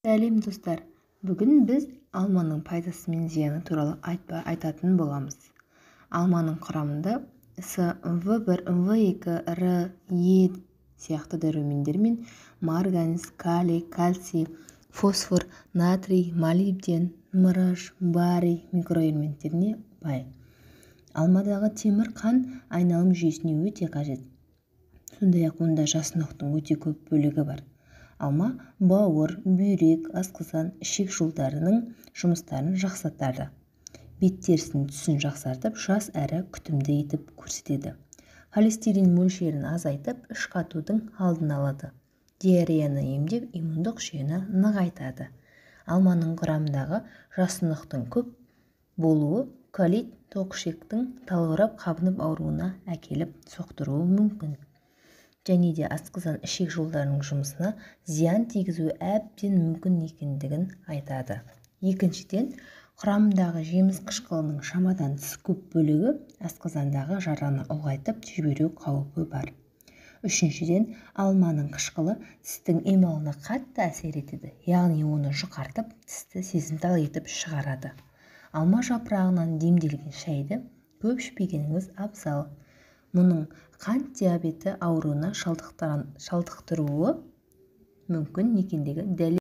Сәлем достар, бүгін біз алманың пайдасы мен зияны туралы айтатын боламыз. Алманың құрамында С, В1, В2, Р, Е сияқты дәрумендер мен марганец, калий, кальций, фосфор, натрий, молибден, мырыш, барий микроэлементтеріне бай. Алмадағы темір қан айналым жүйесіне өте қажет. Сондай-ақ онда жасұнықтың өте көп бөлігі бар. Алма бауыр, бүйрек, асқазан, ішек жолдарының жұмыстарын жақсартады. Бет терісінің түсін жақсартып, жас әрі күтімді етіп көрсетеді. Холестерин мөлшерін азайтып, іш қатудың алдын алады. Диареяны емдеп, иммундық жүйені нығайтады. Алманың құрамындағы жасұнықтың көп болуы колит тоқішектің талғырап қабынып ауруына әкеліп соқтыруы мүмкін. Және де асқазан ішек жолдарының жұмысына зиян тигізуі әбден мүмкін екендігін айтады. Екіншіден, құрамындағы жеміс қышқылының шамадан тыс көп бөлігі асқазандағы жараны ұлғайтып жіберу қаупі бар. Үшіншіден, алманың қышқылы тістің эмалына қатты әсер етеді, яғни оны жұқартып, тісті сезімтал етіп шығарады. Алма жапырағынан демделген шайды көп ішпегеніңіз абзал. Мұның қант диабеті ауруына шалдықтыруы мүмкін екендігі дәлел.